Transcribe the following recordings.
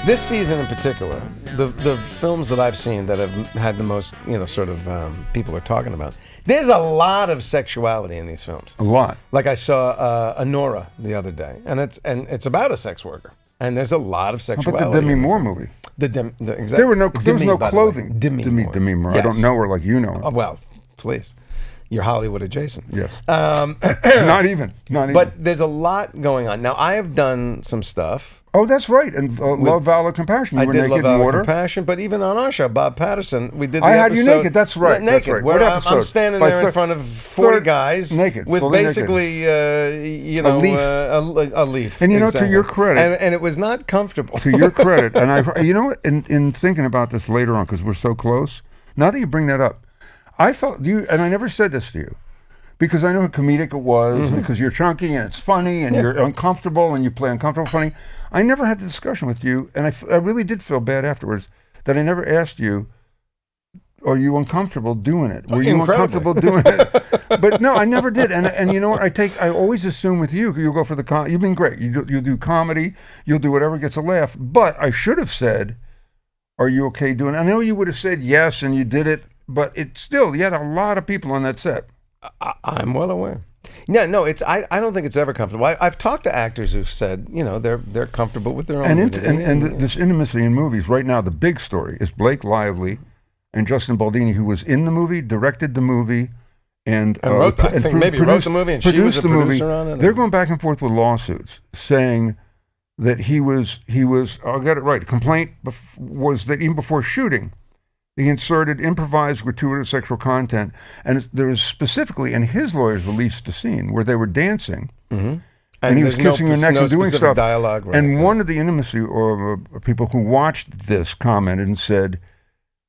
This season in particular, the films that I've seen that have had the most, people are talking about, there's a lot of sexuality in these films. A lot. Like I saw Anora the other day, and it's about a sex worker, and there's a lot of sexuality. How about the Demi Moore movie? Exactly. There was no clothing. Demi Moore. Yes. I don't know her like you know her. Oh, well, please. You're Hollywood adjacent. Yes. Not even. But there's a lot going on. Now, I have done some stuff. Oh, that's right. And Love, Valor, Compassion. You were did naked Love, in Valor, water. Compassion, but even on our show, Bob Patterson, we did the I had episode, you naked. That's right. Naked. That's right. Where What I'm episode? standing there in front of 40 guys. Naked. With fully basically, naked. A leaf. A leaf. And exactly. To your credit. And it was not comfortable. To your credit. And in thinking about this later on, because we're so close, now that you bring that up, I felt you, and I never said this to you, because I know how comedic it was, because you're chunky and it's funny and you're uncomfortable and you play uncomfortable funny. I never had the discussion with you, and I really did feel bad afterwards that I never asked you, are you uncomfortable doing it? Were you uncomfortable doing it? But no, I never did. And you know what? I always assume with you, you'll go for the you've been great. You'll do comedy, you'll do whatever gets a laugh. But I should have said, are you okay doing it? I know you would have said yes and you did it, but you had a lot of people on that set. I'm well aware. Yeah, no, I don't think it's ever comfortable. I've talked to actors who've said, they're comfortable with their own. And this intimacy in movies right now, the big story is Blake Lively and Justin Baldini, who was in the movie, directed the movie, and wrote the movie, and she was a producer on it. They're going back and forth with lawsuits saying that he was. I'll get it right. The complaint was that even before shooting, he inserted improvised gratuitous sexual content, and there was specifically, and his lawyers released a scene where they were dancing, and he was kissing her neck and doing stuff. Dialogue, right, and one of the intimacy or people who watched this commented and said,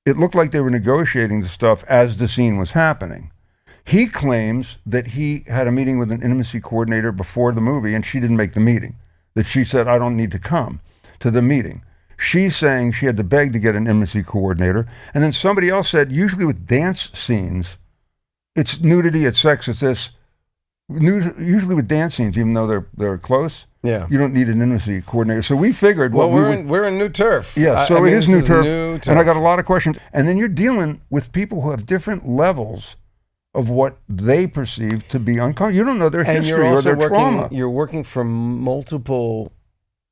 it looked like they were negotiating the stuff as the scene was happening. He claims that he had a meeting with an intimacy coordinator before the movie, and she didn't make the meeting. That she said, I don't need to come to the meeting. She's saying she had to beg to get an intimacy coordinator. And then somebody else said, usually with dance scenes, it's nudity, it's sex, it's this. Usually with dance scenes, even though they're close, you don't need an intimacy coordinator. So we figured... Well, we're in new turf. Yeah, so it is new turf. And I got a lot of questions. And then you're dealing with people who have different levels of what they perceive to be uncomfortable. You don't know their history or their trauma. You're working for multiple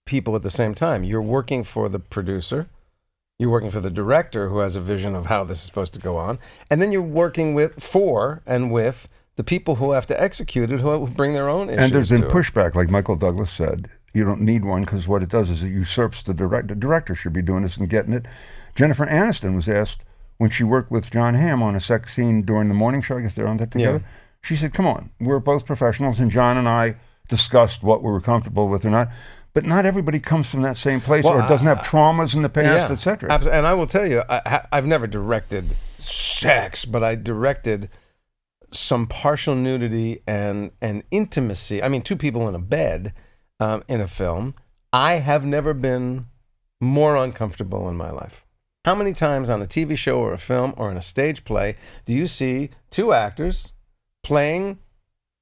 people at the same time. You're working for the producer, you're working for the director who has a vision of how this is supposed to go on, and then you're working with the people who have to execute it, who bring their own issues. And there's been to pushback, like Michael Douglas said. You don't need one because what it does is it usurps the director. The director should be doing this and getting it. Jennifer Aniston was asked when she worked with John Hamm on a sex scene during the morning show. I guess they're on that together. Yeah. She said, "Come on, we're both professionals, and John and I discussed what we were comfortable with or not." But not everybody comes from that same place or doesn't have traumas in the past, etc. And I will tell you, I've never directed sex, but I directed some partial nudity and intimacy. I mean, two people in a bed in a film. I have never been more uncomfortable in my life. How many times on a TV show or a film or in a stage play do you see two actors playing,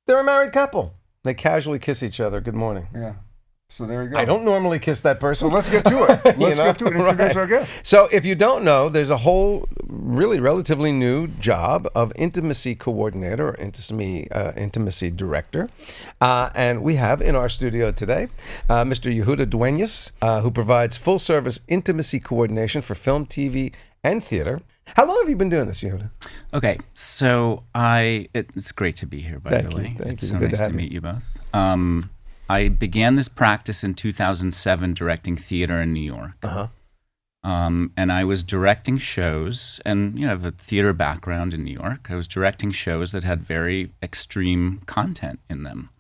they're a married couple. They casually kiss each other. Good morning. Yeah. So there you go. I don't normally kiss that person. So let's get to it. Let's get to it. Introduce our guest. So if you don't know, there's a whole really relatively new job of intimacy coordinator or intimacy director. And we have in our studio today Mr. Yehuda Duenyas, who provides full-service intimacy coordination for film, TV, and theater. How long have you been doing this, Yehuda? Okay, so it's great to be here, by the way. Thank you. It's so Good nice to meet you both. I began this practice in 2007 directing theater in New York. Uh-huh. And I was directing shows, and I have a theater background in New York. I was directing shows that had very extreme content in them.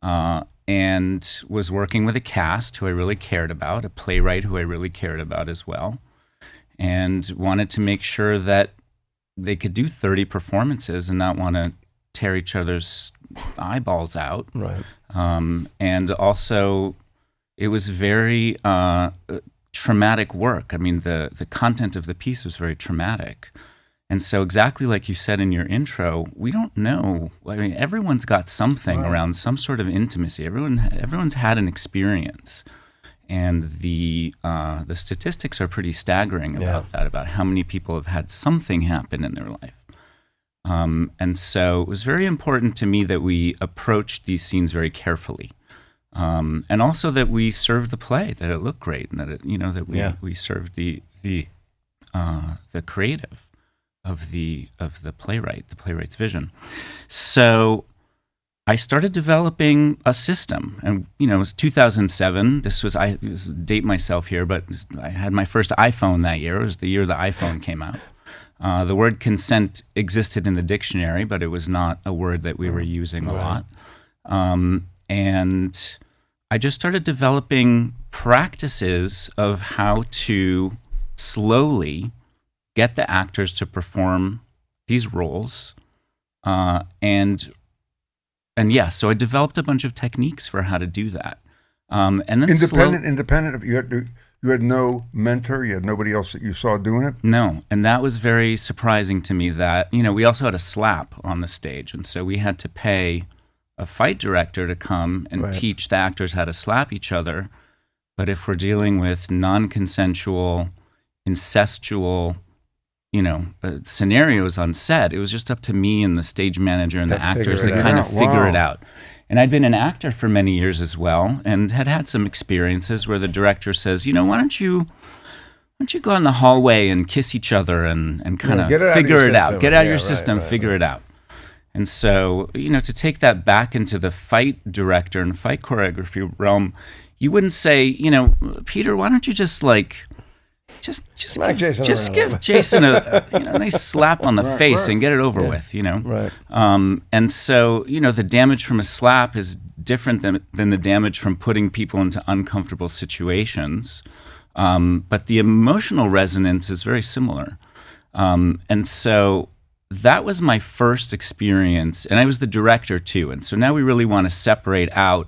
And was working with a cast who I really cared about, a playwright who I really cared about as well, and wanted to make sure that they could do 30 performances and not want to tear each other's eyeballs out. Right. And also, it was very traumatic work. I mean, the content of the piece was very traumatic. And so exactly like you said in your intro, we don't know. I mean, everyone's got something around some sort of intimacy. Everyone's had an experience. And the statistics are pretty staggering about that, about how many people have had something happen in their life. And so it was very important to me that we approached these scenes very carefully. And also that we served the play, that it looked great, and that it, that we served the creative of the playwright's vision. So I started developing a system, and it was 2007. I date myself here, but I had my first iPhone that year. It was the year the iPhone came out. The word consent existed in the dictionary, but it was not a word that we were using a lot. And I just started developing practices of how to slowly get the actors to perform these roles, so I developed a bunch of techniques for how to do that. And then independent of you had no mentor, you had nobody else that you saw doing it? No, and that was very surprising to me that, we also had a slap on the stage, and so we had to pay a fight director to come and teach the actors how to slap each other. But if we're dealing with non-consensual, incestual, scenarios on set, it was just up to me and the stage manager and the actors to kind of figure it out. And I'd been an actor for many years as well, and had some experiences where the director says, why don't you go in the hallway and kiss each other and kind of figure it out, get out of your system, figure it out. And so, to take that back into the fight director and fight choreography realm, you wouldn't say, Peter, why don't you just give Jason a nice slap on the face and get it over with, Right. And so, the damage from a slap is different than the damage from putting people into uncomfortable situations. But the emotional resonance is very similar. And so that was my first experience. And I was the director too. And so now we really want to separate out.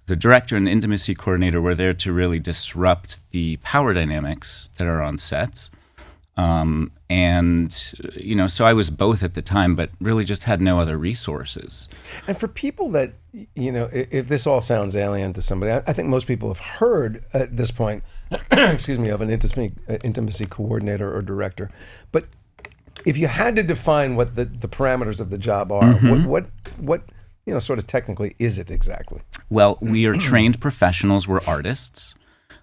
The director and the intimacy coordinator were there to really disrupt the power dynamics that are on sets. So I was both at the time, but really just had no other resources. And for people that, if this all sounds alien to somebody, I think most people have heard at this point, excuse me, of an intimacy coordinator or director. But if you had to define what the parameters of the job are, what sort of technically is it exactly? Well, we are trained professionals. We're artists,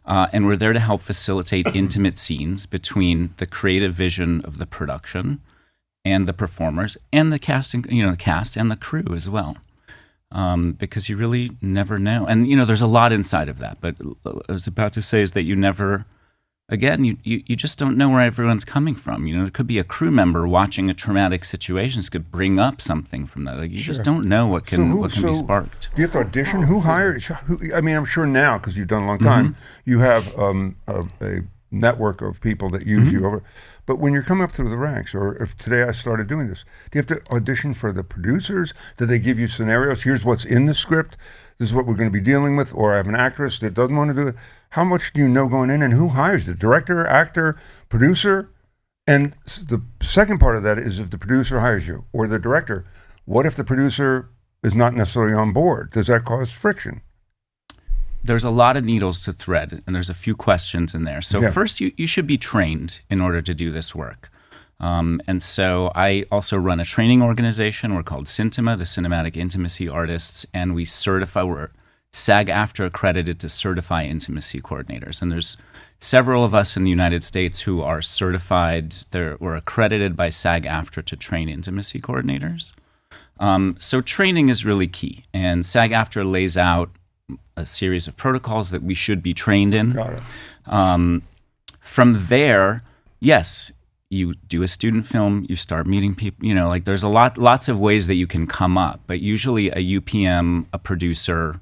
and we're there to help facilitate intimate scenes between the creative vision of the production and the performers and the cast and the crew as well, because you really never know. And there's a lot inside of that. But what I was about to say is that you never. Again, you just don't know where everyone's coming from. It could be a crew member watching a traumatic situation. This could bring up something from that. You just don't know what can be sparked. Do you have to audition? Who hires? I'm sure now, because you've done a long time, you have a network of people that use you over. But when you're coming up through the ranks, or if today I started doing this, do you have to audition for the producers? Do they give you scenarios? Here's what's in the script. This is what we're going to be dealing with. Or I have an actress that doesn't want to do it. How much do you know going in, and who hires the director, actor, producer? And the second part of that is if the producer hires you or the director, what if the producer is not necessarily on board? Does that cause friction? There's a lot of needles to thread, and there's a few questions in there. So first, you should be trained in order to do this work. And so I also run a training organization. We're called Cintima, the Cinematic Intimacy Artists, and we're SAG-AFTRA accredited to certify intimacy coordinators. And there's several of us in the United States who are certified. We're accredited by SAG-AFTRA to train intimacy coordinators. So training is really key. And SAG-AFTRA lays out a series of protocols that we should be trained in. Got it. From there, yes, you do a student film, you start meeting people, there's lots of ways that you can come up. But usually a UPM, a producer,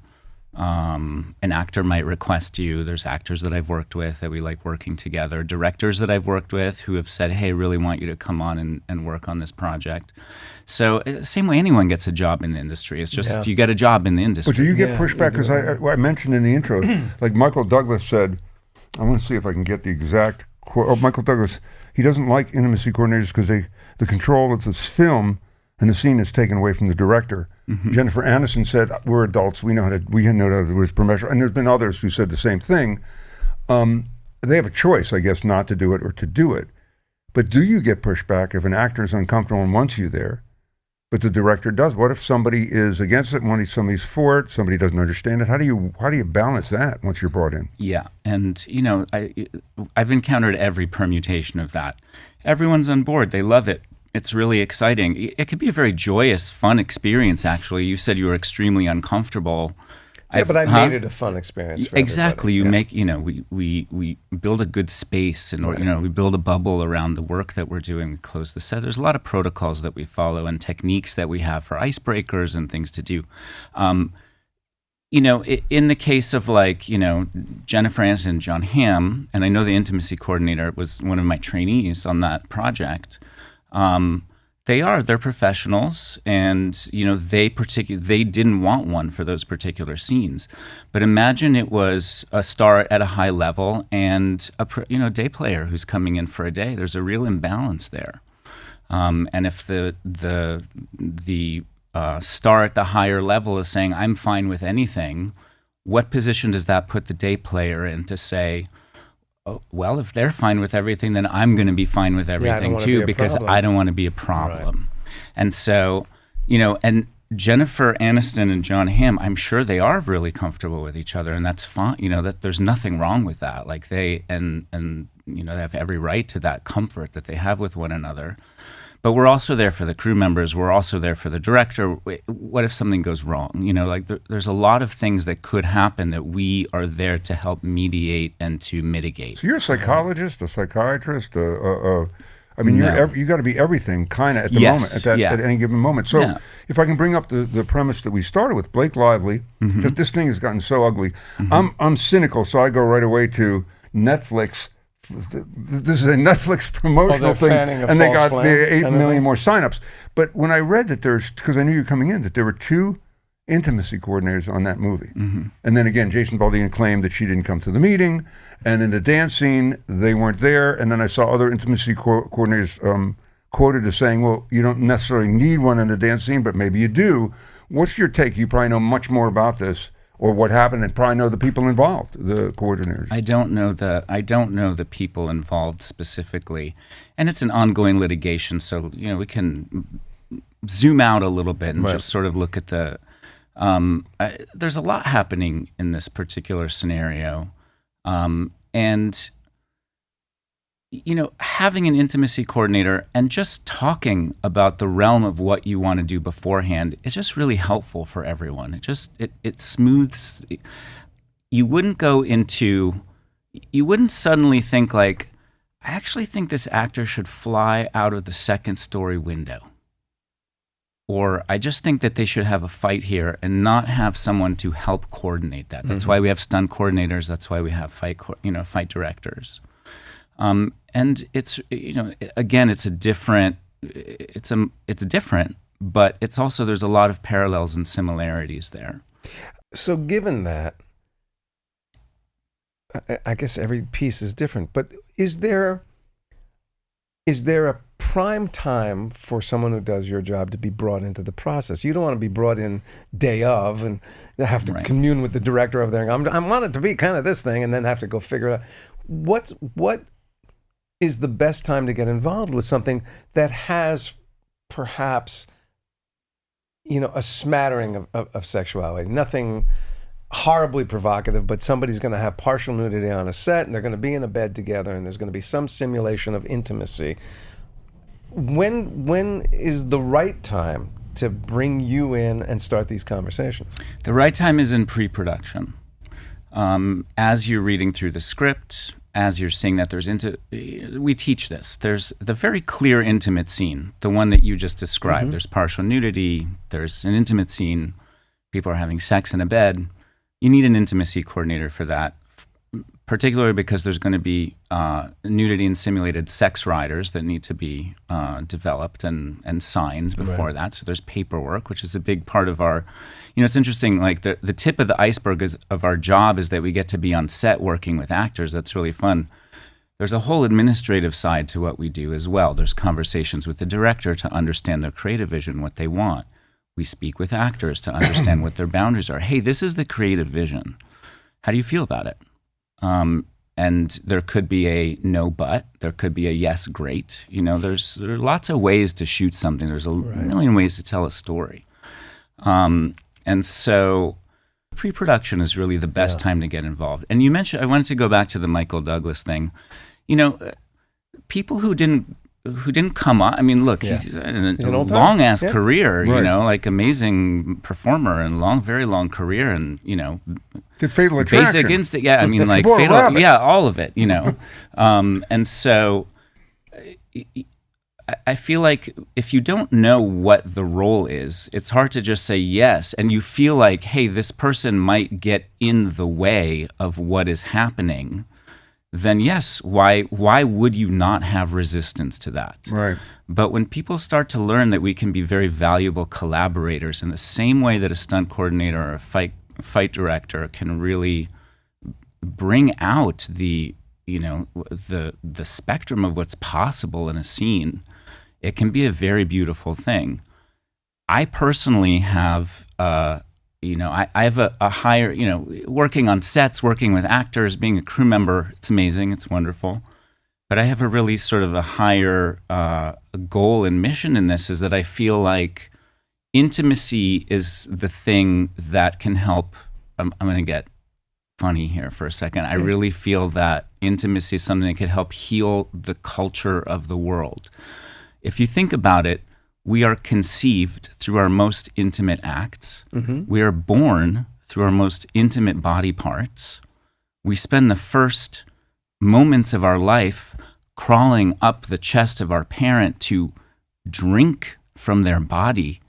an actor might request you. There's actors that I've worked with that we like working together, directors that I've worked with who have said, hey, really want you to come on and work on this project. So same way anyone gets a job in the industry. It's just you get a job in the industry. But do you get pushback? Because I mentioned in the intro, like Michael Douglas said, I want to see if I can get the exact quote. Oh, Michael Douglas, he doesn't like intimacy coordinators because the control of this film and the scene is taken away from the director. Jennifer Aniston said, we're adults, we know how to do this professional. And there's been others who said the same thing. they have a choice, I guess, not to do it or to do it. But do you get pushback if an actor is uncomfortable and wants you there, but the director does? What if somebody is against it, somebody's for it, somebody doesn't understand it? How do you balance that once you're brought in? Yeah, and I've encountered every permutation of that. Everyone's on board; they love it. It's really exciting. It could be a very joyous, fun experience. Actually, you said you were extremely uncomfortable. Yeah, but I made it a fun experience for exactly. everybody. You make, we build a good space, and we build a bubble around the work that we're doing. We close the set. There's a lot of protocols that we follow and techniques that we have for icebreakers and things to do. In the case of Jennifer Aniston and John Hamm, and I know the intimacy coordinator was one of my trainees on that project. They're professionals, and they didn't want one for those particular scenes. But imagine it was a star at a high level and a day player who's coming in for a day. There's a real imbalance there, and if the star at the higher level is saying I'm fine with anything, what position does that put the day player in to say, well, if they're fine with everything, then I'm going to be fine with everything too, because I don't want to be a problem. Right. And so, and Jennifer Aniston and John Hamm, I'm sure they are really comfortable with each other, and that's fine. That there's nothing wrong with that. Like they have every right to that comfort that they have with one another. But we're also there for the crew members. We're also there for the director. What if something goes wrong? There's a lot of things that could happen that we are there to help mediate and to mitigate. So you're a psychologist, a psychiatrist, you got to be everything kind of at the moment, at any given moment. So if I can bring up the premise that we started with, Blake Lively, because this thing has gotten so ugly. I'm cynical, so I go right away to Netflix. This is a Netflix promotional thing, and they got the 8 million more signups. But when I read that because I knew you were coming in, that there were 2 intimacy coordinators on that movie. And then again, Jason Baldini claimed that she didn't come to the meeting, and in the dance scene, they weren't there. And then I saw other intimacy coordinators quoted as saying, well, you don't necessarily need one in the dance scene, but maybe you do. What's your take? You probably know much more about this, or what happened, and probably know the people involved, the coordinators. I don't know the people involved specifically, and it's an ongoing litigation. So we can zoom out a little bit and just sort of look at the. There's a lot happening in this particular scenario, and having an intimacy coordinator and just talking about the realm of what you want to do beforehand is just really helpful for everyone. It smooths. You wouldn't suddenly think like, I actually think this actor should fly out of the second-story window. Or I just think that they should have a fight here and not have someone to help coordinate that. That's why we have stunt coordinators. That's why we have fight directors. And it's again, it's different, but it's also, there's a lot of parallels and similarities there. So given that, I guess every piece is different, but is there a prime time for someone who does your job to be brought into the process? You don't want to be brought in day of and have to commune with the director over there. I want it to be kind of this thing, and then have to go figure it out. What is the best time to get involved with something that has perhaps, a smattering of sexuality? Nothing horribly provocative, but somebody's going to have partial nudity on a set, and they're going to be in a bed together, and there's going to be some simulation of intimacy. When is the right time to bring you in and start these conversations? The right time is in pre-production. As you're reading through the script, as you're seeing that we teach this. There's the very clear intimate scene, the one that you just described. There's partial nudity, there's an intimate scene, people are having sex in a bed. You need an intimacy coordinator for that, particularly because there's going to be nudity and simulated sex riders that need to be developed and signed before that. So there's paperwork, which is a big part of our, it's interesting, like the tip of the iceberg of our job is that we get to be on set working with actors. That's really fun. There's a whole administrative side to what we do as well. There's conversations with the director to understand their creative vision, what they want. We speak with actors to understand what their boundaries are. Hey, this is the creative vision. How do you feel about it? and there could be a no but, there could be a yes great. There are lots of ways to shoot something. There's a million ways to tell a story. And so pre-production is really the best time to get involved. And you mentioned, I wanted to go back to the Michael Douglas thing. People who didn't come up. I mean, look, he's a long ass career. Like amazing performer and very long career, and did Fatal Attraction, Basic Instinct. Yeah, I mean, like Fatal. Yeah, all of it. And so I feel like if you don't know what the role is, it's hard to just say yes. And you feel like, hey, this person might get in the way of what is happening. Then yes, why would you not have resistance to that? Right. But when people start to learn that we can be very valuable collaborators in the same way that a stunt coordinator or a fight director can really bring out the spectrum of what's possible in a scene, it can be a very beautiful thing. I personally have I have a higher, working on sets, working with actors, being a crew member, it's amazing, it's wonderful. But I have a really sort of a higher goal and mission in this, is that I feel like intimacy is the thing that can help. I'm going to get funny here for a second. I really feel that intimacy is something that could help heal the culture of the world. If you think about it, we are conceived through our most intimate acts. Mm-hmm. We are born through our most intimate body parts. We spend the first moments of our life crawling up the chest of our parent to drink from their body.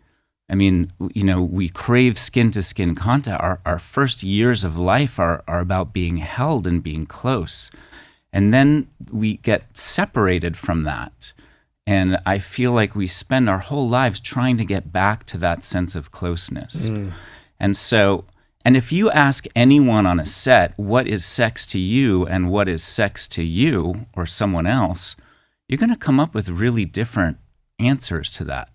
I mean, we crave skin-to-skin contact. Our first years of life are about being held and being close. And then we get separated from that. And I feel like we spend our whole lives trying to get back to that sense of closeness. Mm. And if you ask anyone on a set, what is sex to you and what is sex to you or someone else, you're going to come up with really different answers to that.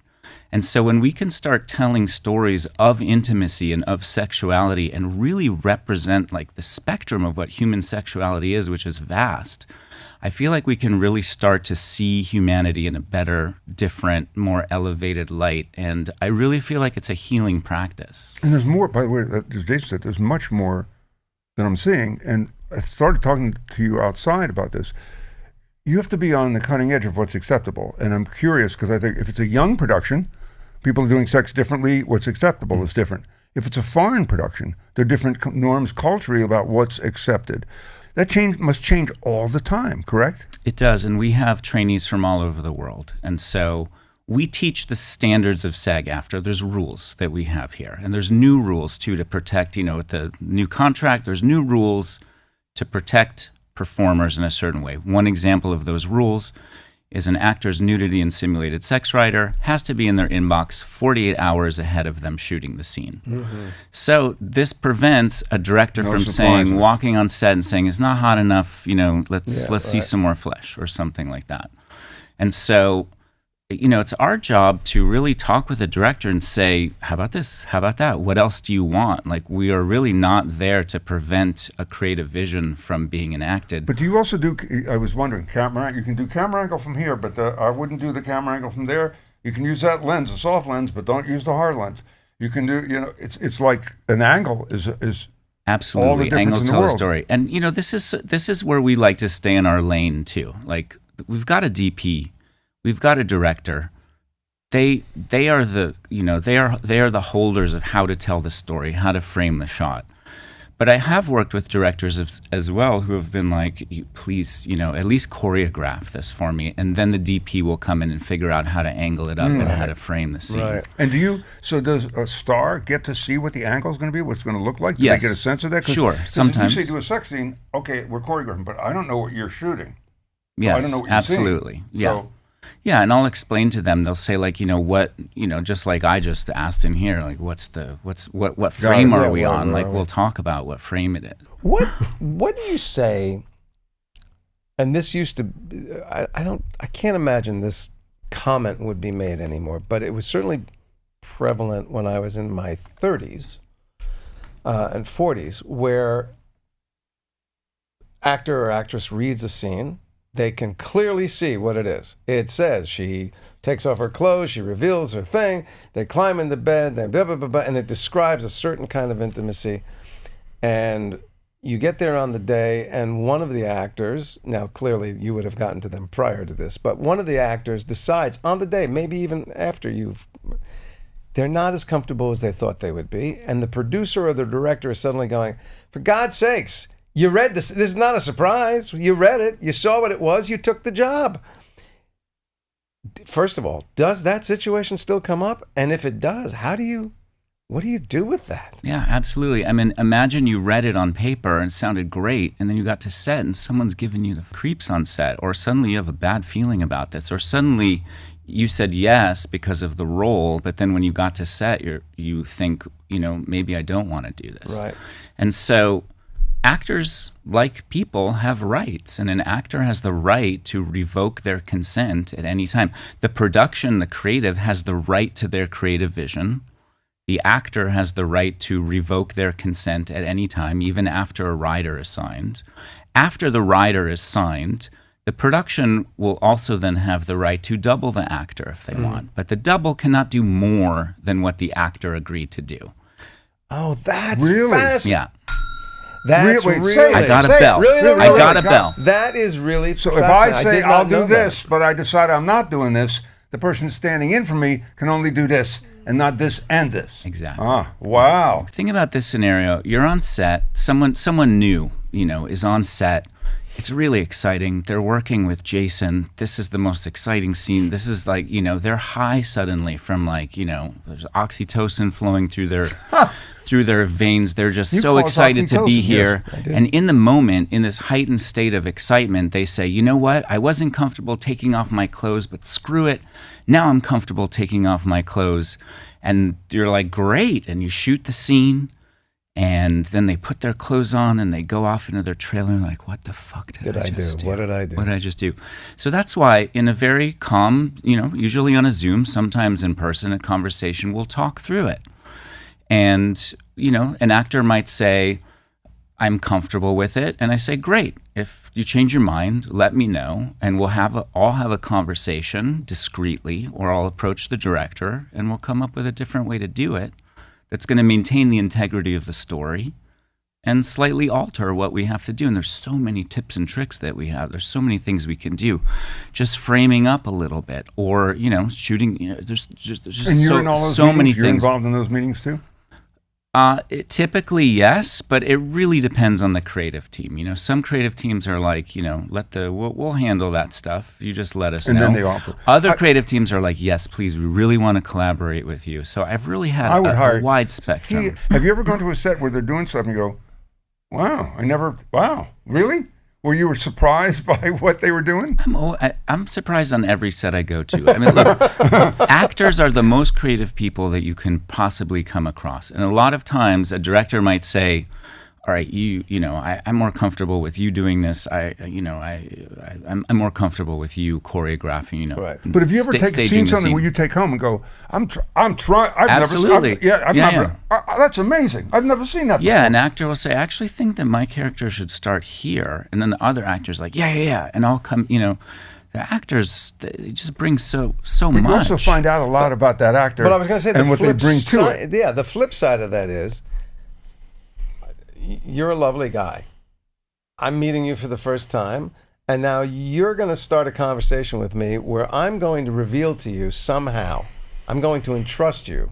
And so when we can start telling stories of intimacy and of sexuality and really represent like the spectrum of what human sexuality is, which is vast, I feel like we can really start to see humanity in a better, different, more elevated light. And I really feel like it's a healing practice. And there's more, by the way, as Jason said, there's much more than I'm seeing. And I started talking to you outside about this. You have to be on the cutting edge of what's acceptable. And I'm curious, because I think if it's a young production, people are doing sex differently, what's acceptable is different. If it's a foreign production, there are different norms culturally about what's accepted. That must change all the time, correct? It does, and we have trainees from all over the world. And so we teach the standards of SAG-AFTRA. There's rules that we have here. And there's new rules, too, to protect, with the new contract, there's new rules to protect performers in a certain way. One example of those rules is an actor's nudity and simulated sex writer has to be in their inbox 48 hours ahead of them shooting the scene. Mm-hmm. So this prevents a director from walking on set and saying, it's not hot enough, let's see some more flesh or something like that. And so, it's our job to really talk with the director and say, how about this? How about that? What else do you want? Like, we are really not there to prevent a creative vision from being enacted. But do you also do, I was wondering, you can do camera angle from here, but I wouldn't do the camera angle from there. You can use that lens, a soft lens, but don't use the hard lens. You can do, it's like an angle is absolutely all the difference angles in the tell world. A story. And, this is where we like to stay in our lane, too. Like, we've got a DP. We've got a director. They are the they are the holders of how to tell the story, how to frame the shot. But I have worked with directors as well who have been like, please, at least choreograph this for me, and then the DP will come in and figure out how to angle it up and how to frame the scene. Right. And does a star get to see what the angle is going to be, what it's going to look like? Do yes. they get a sense of that? Sure. Sometimes you say do a sex scene, okay, we're choreographing, but I don't know what you're shooting. So yes, I don't know what you're absolutely. Seeing. Yeah. So, yeah, and I'll explain to them. They'll say like, just like I just asked in here, like, what frame are we on? Like, we'll talk about what frame it is. What do you say? And this used to, I can't imagine this comment would be made anymore, but it was certainly prevalent when I was in my 30s and 40s, where actor or actress reads a scene, they can clearly see what it is. It says she takes off her clothes, she reveals her thing, they climb into bed, they blah, blah, blah, blah, and it describes a certain kind of intimacy. And you get there on the day, and one of the actors, now clearly you would have gotten to them prior to this, but one of the actors decides on the day, maybe even after they're not as comfortable as they thought they would be. And the producer or the director is suddenly going, for God's sakes, you read this. This is not a surprise. You read it. You saw what it was. You took the job. First of all, does that situation still come up? And if it does, what do you do with that? Yeah, absolutely. I mean, imagine you read it on paper and it sounded great, and then you got to set and someone's giving you the creeps on set, or suddenly you have a bad feeling about this, or suddenly you said yes because of the role, but then when you got to set, you think, maybe I don't want to do this. Right. And so actors, like people, have rights, and an actor has the right to revoke their consent at any time. The production, the creative, has the right to their creative vision. The actor has the right to revoke their consent at any time, even after a rider is signed. After the rider is signed, the production will also then have the right to double the actor if they want. But the double cannot do more than what the actor agreed to do. Oh, that's Really? fascinating. Yeah. That's Wait, really. say it. I got a Say it. bell. Really? I got a bell. That is really So if fascinating. I say did not I'll do know this, that. but I decide I'm not doing this, the person standing in for me can only do this and not this and this. Exactly. Ah, wow. Think about this scenario. You're on set. Someone new, is on set. It's really exciting. They're working with Jason. This is the most exciting scene. This is like, they're high suddenly from there's oxytocin flowing through their veins. They're just You so call it excited to be oxytocin, here. yes, I do. And in the moment, in this heightened state of excitement, they say, you know what? I wasn't comfortable taking off my clothes, but screw it. Now I'm comfortable taking off my clothes. And you're like, great. And you shoot the scene. And then they put their clothes on and they go off into their trailer and like, what the fuck did I just do? What did I do? What did I just do? So that's why in a very calm, usually on a Zoom, sometimes in person, a conversation, we'll talk through it. And, an actor might say, I'm comfortable with it. And I say, great. If you change your mind, let me know. And we'll all have a conversation discreetly, or I'll approach the director and we'll come up with a different way to do it that's going to maintain the integrity of the story and slightly alter what we have to do. And there's so many tips and tricks that we have. There's so many things we can do. Just framing up a little bit, or, shooting, there's just And you're in all those so meetings? many You're things. involved in those meetings too? Typically, yes, but it really depends on the creative team. Some creative teams are like, we'll handle that stuff. You just let us And know. then they offer. Other creative teams are like, yes, please, we really want to collaborate with you. So I've really had I would a hire- wide spectrum. Have you ever gone to a set where they're doing something and you go, wow, really? Were you surprised by what they were doing? I'm surprised on every set I go to. I mean, look, actors are the most creative people that you can possibly come across. And a lot of times a director might say, all right, I'm more comfortable with you doing this. I'm more comfortable with you choreographing, Right. But if you ever staging seen the something scene. where you take home and go, I'm trying. Absolutely. I've never. That's amazing. I've never seen that. Yeah, before. an actor will say, I actually think that my character should start here. And then the other actor's like, yeah. And I'll come, the actors, they just bring so But much. you also find out a lot about that actor. But I was going to say, and the what they flip bring to side, it. yeah, the flip side of that is, you're a lovely guy. I'm meeting you for the first time, and now you're going to start a conversation with me where I'm going to reveal to you somehow, I'm going to entrust you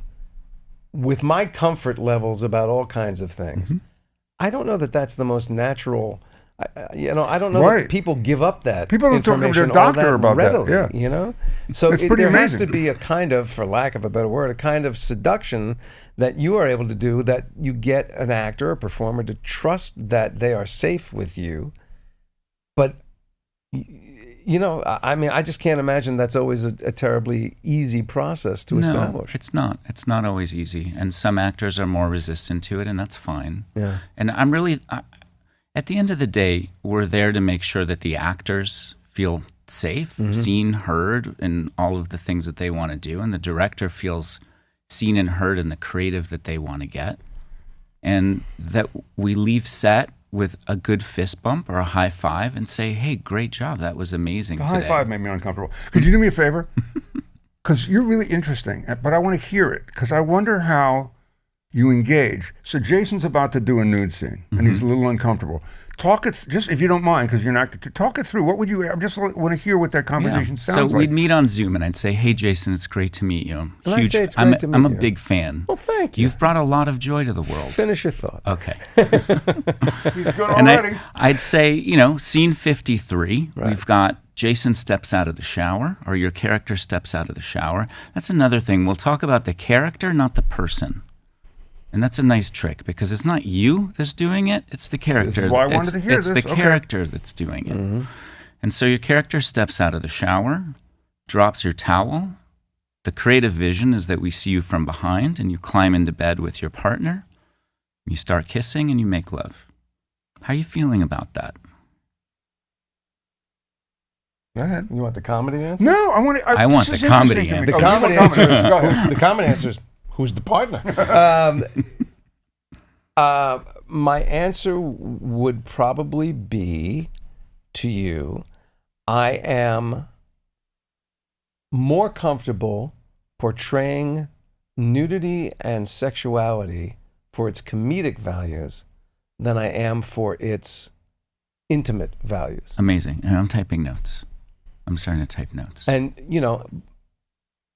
with my comfort levels about all kinds of things. Mm-hmm. I don't know that that's the most natural. I don't know Right. that people give up that People don't talk to their information all doctor that about that, readily, yeah. So It's pretty there has amazing. to be a kind of, for lack of a better word, a kind of seduction that you are able to do, that you get an actor or performer to trust that they are safe with you. But, I just can't imagine that's always a terribly easy process to establish. It's not. It's not always easy. And some actors are more resistant to it, and that's fine. Yeah. And I'm really, at the end of the day, we're there to make sure that the actors feel safe, seen, heard, and all of the things that they want to do. And the director feels seen and heard in the creative that they want to get. And that we leave set with a good fist bump or a high five and say, hey, great job. That was amazing The today. high five made me uncomfortable. Could you do me a favor? Because you're really interesting, but I want to hear it because I wonder how you engage. So Jason's about to do a nude scene, and he's a little uncomfortable. Talk it, just if you don't mind, because you're not, talk it through. What would you, I just want to hear what that conversation sounds like. So we'd meet on Zoom, and I'd say, hey, Jason, it's great to meet you. And I'd say it's great to meet I'm a you. big fan. Well, thank you. You've brought a lot of joy to the world. Finish your thought. Okay. He's good And already. I'd say, scene 53, we've got Jason steps out of the shower, or your character steps out of the shower. That's another thing. We'll talk about the character, not the person. And that's a nice trick because it's not you that's doing it, it's the character. This is why I wanted to hear it's this. the Okay. character that's doing it. And so your character steps out of the shower, drops your towel. The creative vision is that we see you from behind and you climb into bed with your partner. You start kissing and you make love. How are you feeling about that? Go ahead. You want the comedy answer? No, I want to. I want the comedy answer. The Okay, comedy what answer is Go ahead. the comedy answer is who's the partner? My answer would probably be to you, I am more comfortable portraying nudity and sexuality for its comedic values than I am for its intimate values. Amazing. And I'm typing notes. I'm starting to type notes. And,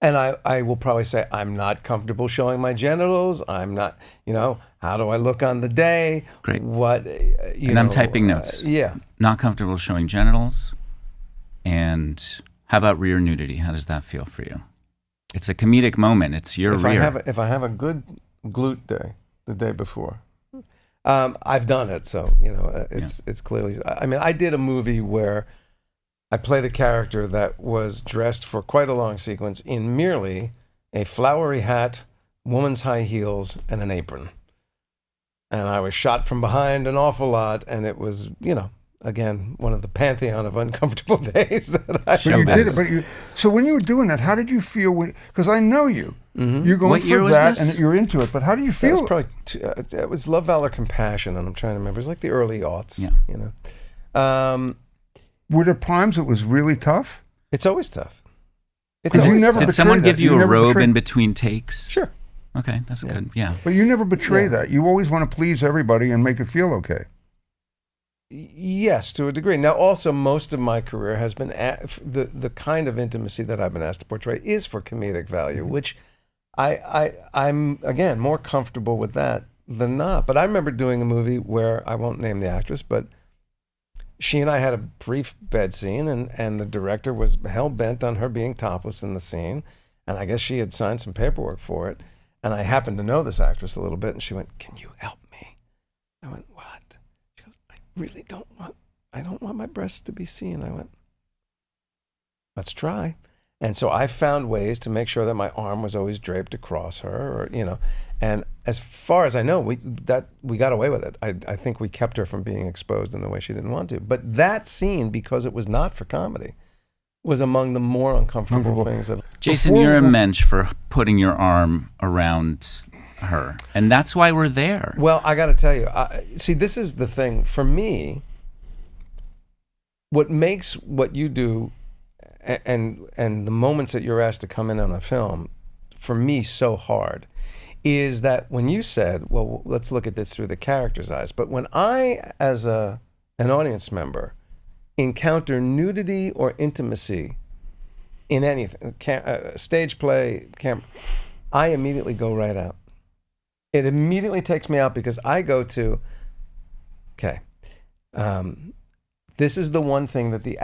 and I will probably say, I'm not comfortable showing my genitals. I'm not, how do I look on the day? Great. What, And I'm typing notes. Yeah. Not comfortable showing genitals. And how about rear nudity? How does that feel for you? It's a comedic moment. It's your rear. If I have a good glute day, the day before, I've done it. So, it's clearly, I did a movie where I played a character that was dressed for quite a long sequence in merely a flowery hat, woman's high heels, and an apron. And I was shot from behind an awful lot, and it was, again, one of the pantheon of uncomfortable days that I But you did it. So when you were doing that, how did you feel? Because I know you. You're going What year for was that, this? and you're into it. But how do you That feel? was probably, it was Love, Valor, Compassion, and I'm trying to remember. It was like the early aughts, Yeah. Were there times it was really tough? It's always tough. It's 'Cause you always never tough. Did betrayed someone that. give you You a never robe betrayed- in between takes? Sure. Okay, that's good. Yeah. But you never betray Yeah. that. You always want to please everybody and make it feel okay. Yes, to a degree. Now, also, most of my career has been the kind of intimacy that I've been asked to portray is for comedic value, which I'm again more comfortable with that than not. But I remember doing a movie where I won't name the actress, but she and I had a brief bed scene, and the director was hell bent on her being topless in the scene, and I guess she had signed some paperwork for it, and I happened to know this actress a little bit, and she went, "Can you help me?" I went, "What?" She goes, I don't want my breasts to be seen. I went, "Let's try." And so I found ways to make sure that my arm was always draped across her, and as far as I know, we got away with it. I think we kept her from being exposed in the way she didn't want to. But that scene, because it was not for comedy, was among the more uncomfortable things. Jason, you're a mensch for putting your arm around her. And that's why we're there. Well, I got to tell you, see, this is the thing. For me, what makes what you do and the moments that you're asked to come in on a film, for me, so hard, is that when you said, well, let's look at this through the character's eyes. But when I, as an audience member, encounter nudity or intimacy in anything, stage play, camera, I immediately go right out. It immediately takes me out because I go to, okay, this is the one thing that the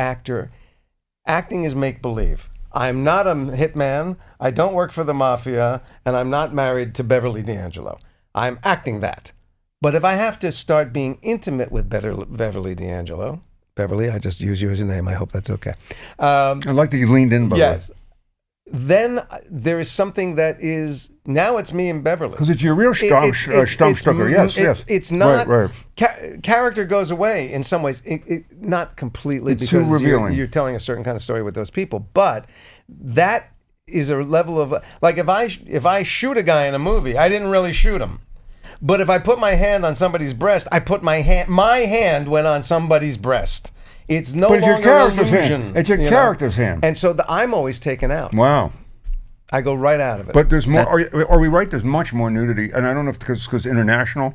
acting is make-believe. I'm not a hitman, I don't work for the mafia, and I'm not married to Beverly D'Angelo. I'm acting that. But if I have to start being intimate with Beverly D'Angelo, Beverly, I just use you as a name, I hope that's okay. I like that you leaned in, by the way. Yes. Then there is something that is, now it's me and Beverly. Because it's your real Stumpstucker. Yes. It's not, right. Character goes away in some ways, not completely, It's too because revealing. you're telling a certain kind of story with those people, but that is a level of, like if I shoot a guy in a movie, I didn't really shoot him. But if I put my hand on somebody's breast, I put my hand went on somebody's breast. It's no But it's your longer an character's illusion. hand. It's your you know? character's hand. And so I'm always taken out. Wow. I go right out of it. But there's more. Are we right? There's much more nudity, and I don't know if because international,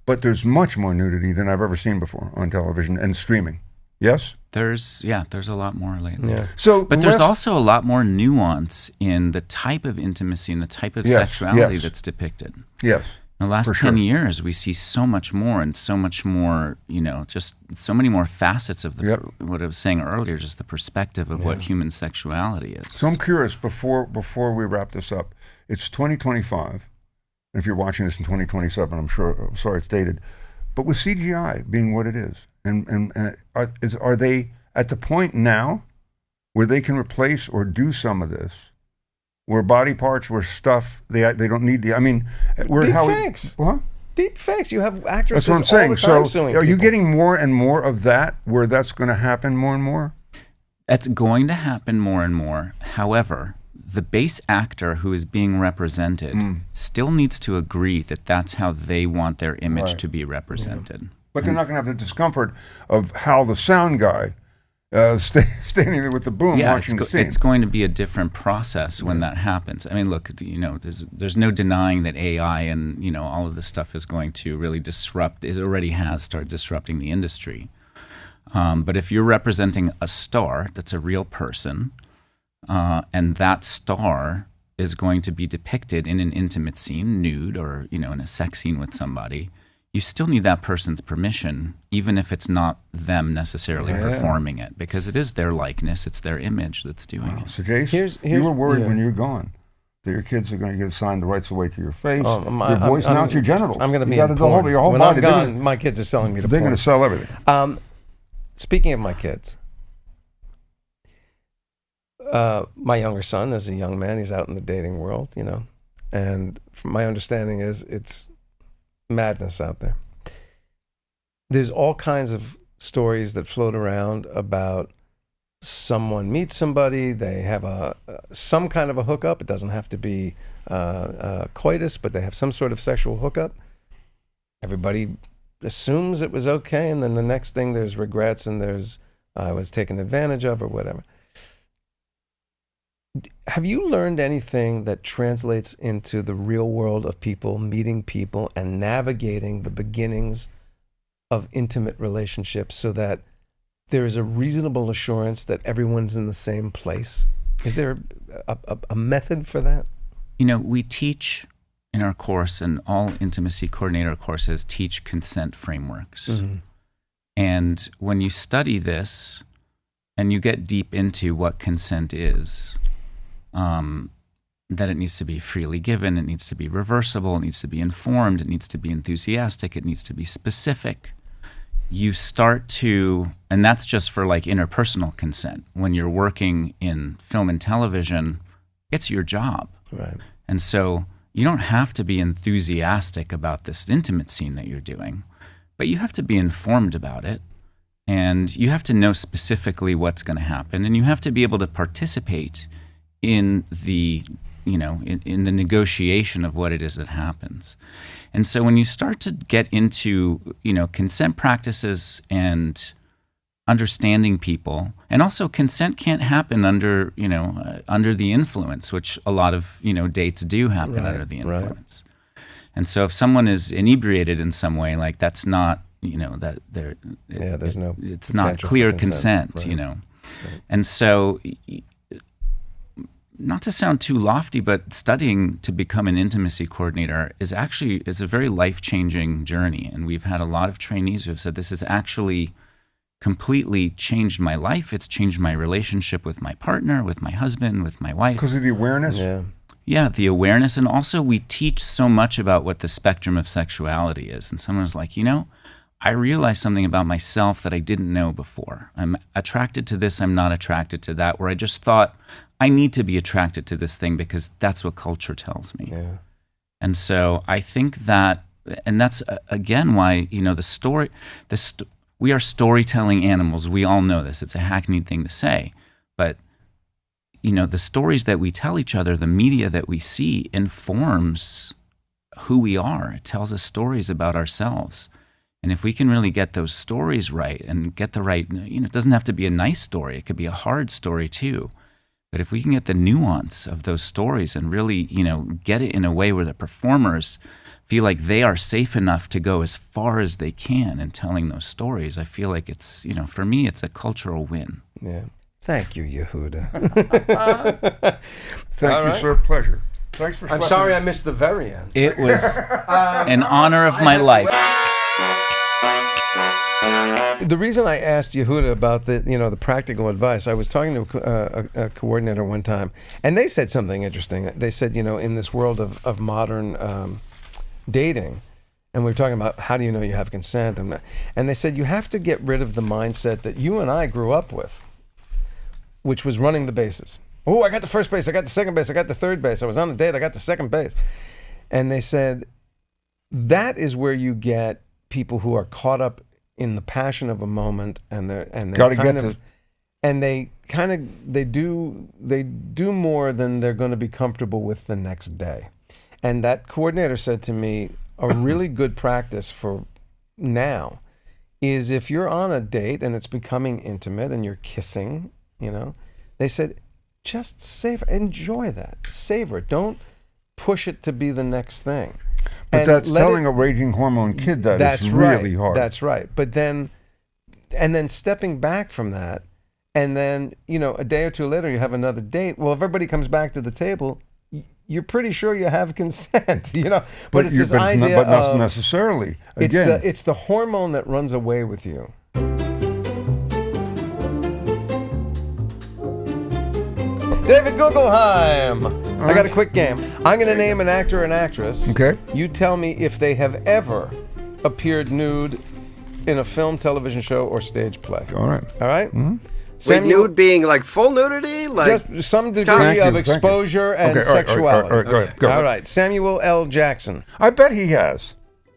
but there's much more nudity than I've ever seen before on television and streaming. Yes. There's a lot more lately. Yeah. So, But there's also a lot more nuance in the type of intimacy and the type of sexuality that's depicted. Yes. In the last 10 years, we see so much more and so much more, just so many more facets of what I was saying earlier, just the perspective of what human sexuality is. So I'm curious, before we wrap this up, it's 2025, and if you're watching this in 2027, I'm sorry it's dated, but with CGI being what it is, and are they at the point now where they can replace or do some of this? Where body parts, where stuff they don't need Deep fakes. What? Deep fakes. You have actresses That's what I'm saying. all the time suing are you people. getting more and more of that? Where that's going to happen more and more? That's going to happen more and more. However, the base actor who is being represented still needs to agree that that's how they want their image to be represented. But they're not going to have the discomfort of how the sound guy standing there with the boom watching the scene. It's going to be a different process when that happens. I mean, look, there's no denying that AI and all of this stuff is going to really disrupt. It already has started disrupting the industry. But if you're representing a star that's a real person, and that star is going to be depicted in an intimate scene, nude, or in a sex scene with somebody, you still need that person's permission, even if it's not them necessarily performing it, because it is their likeness, it's their image that's doing it. So, Jace, you were worried when you're gone that your kids are going to get assigned the rights away to your face, your voice, now it's your genitals. I'm going to be in porn. Your whole when body. I'm gone, my kids are selling me the They're porn. going to sell everything. Speaking of my kids, my younger son is a young man. He's out in the dating world, and from my understanding is it's madness out there. There's all kinds of stories that float around about someone meets somebody, they have some kind of a hookup. It doesn't have to be coitus, but they have some sort of sexual hookup. Everybody assumes it was okay, and then the next thing there's regrets and there's I was taken advantage of or whatever. Have you learned anything that translates into the real world of people meeting people and navigating the beginnings of intimate relationships so that there is a reasonable assurance that everyone's in the same place? Is there a method for that? We teach in our course, and all intimacy coordinator courses teach consent frameworks. Mm-hmm. And when you study this and you get deep into what consent is, that it needs to be freely given, it needs to be reversible, it needs to be informed, it needs to be enthusiastic, it needs to be specific. You start to, and that's just for like interpersonal consent. When you're working in film and television, it's your job. Right. And so you don't have to be enthusiastic about this intimate scene that you're doing, but you have to be informed about it. And you have to know specifically what's going to happen, and you have to be able to participate in the, in the negotiation of what it is that happens. And so when you start to get into, consent practices and understanding people, and also consent can't happen under, under the influence, which a lot of, dates do happen under the influence. Right. And so if someone is inebriated in some way, like that's not, that there, there's no, it's not clear consent, right. Right. And so, not to sound too lofty, but studying to become an intimacy coordinator is a very life-changing journey. And we've had a lot of trainees who have said, this has actually completely changed my life. It's changed my relationship with my partner, with my husband, with my wife. Because of the awareness? Yeah, the awareness. And also we teach so much about what the spectrum of sexuality is. And someone was like, I realized something about myself that I didn't know before. I'm attracted to this, I'm not attracted to that, where I just thought, I need to be attracted to this thing because that's what culture tells me. Yeah. And so I think that, and that's again why, we are storytelling animals. We all know this. It's a hackneyed thing to say. But, the stories that we tell each other, the media that we see informs who we are. It tells us stories about ourselves. And if we can really get those stories right and get the right, it doesn't have to be a nice story. It could be a hard story too. But if we can get the nuance of those stories and really, get it in a way where the performers feel like they are safe enough to go as far as they can in telling those stories, I feel like it's, for me, it's a cultural win. Yeah. Thank you, Yehuda. Thank you, sir. Pleasure. Thanks for. I'm sorry I missed the very end. It was an honor of my life. The reason I asked Yehuda about the practical advice, I was talking to a coordinator one time, and they said something interesting. They said, in this world of modern dating, and we were talking about how do you know you have consent, and they said you have to get rid of the mindset that you and I grew up with, which was running the bases. Oh, I got the first base, I got the second base, I got the third base, I was on the date, I got the second base. And they said that is where you get people who are caught up in the passion of a moment, and they do more than they're going to be comfortable with the next day. And that coordinator said to me, a really good practice for now is if you're on a date and it's becoming intimate and you're kissing, they said, just savor, enjoy that, savor it. Don't push it to be the next thing. But that's telling a raging hormone kid that's really hard. That's right. But then stepping back from that, and then, a day or two later you have another date. Well, if everybody comes back to the table, you're pretty sure you have consent, But it's this idea but not necessarily. Again, it's the hormone that runs away with you. David Guggelheim. I got a quick game. I'm going to name an actor or an actress. Okay. You tell me if they have ever appeared nude in a film, television show, or stage play. All right. All right? Mm-hmm. Wait, nude being like full nudity? Like just some degree of exposure and sexuality. All right, go ahead. All right. Samuel L. Jackson. I bet he has.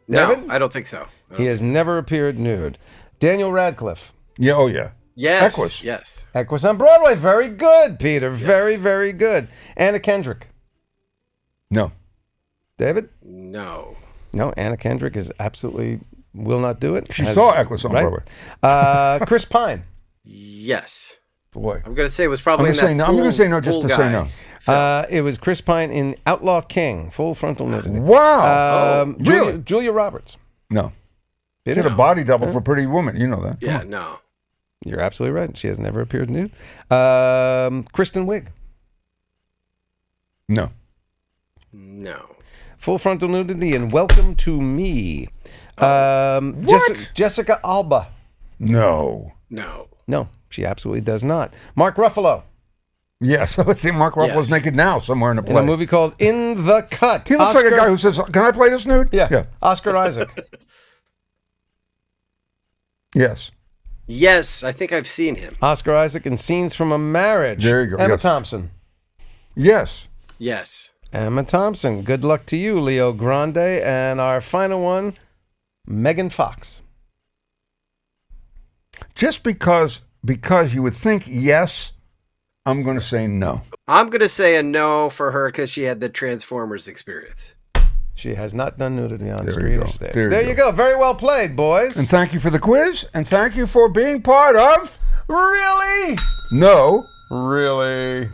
David? No, I don't think so. He has never appeared nude. Daniel Radcliffe. Yeah, oh yeah. Yes. Equus. Yes. Equus on Broadway. Very good, Peter. Yes. Very, very good. Anna Kendrick. No. David? No. No, Anna Kendrick is absolutely will not do it. She saw Equus on Broadway. Chris Pine. Yes. Boy. I'm going to say it was probably I'm going to say no just to say no. It was Chris Pine in Outlaw King, full frontal nudity. Wow. Really? Julia Roberts. No. She had a body double for Pretty Woman. You know that. Yeah, no. You're absolutely right. She has never appeared nude. Kristen Wiig. No. No. Full frontal nudity in Welcome to Me. Jessica Alba. No. No. No, she absolutely does not. Mark Ruffalo. Yes, let's see. Mark Ruffalo's naked now somewhere in a play. In a movie called In the Cut. He looks like a guy who says, "Can I play this nude?" Yeah. Oscar Isaac. Yes. Yes, I think I've seen him. Oscar Isaac in Scenes from a Marriage. There you go. Emma Thompson. Yes. Yes. Emma Thompson. Good luck to you, Leo Grande. And our final one, Megan Fox. Just because you would think yes, I'm going to say no. I'm going to say a no for her because she had the Transformers experience. She has not done nudity on screen or stage. There you go. Very well played, boys. And thank you for the quiz, and thank you for being part of... Really? No. Really?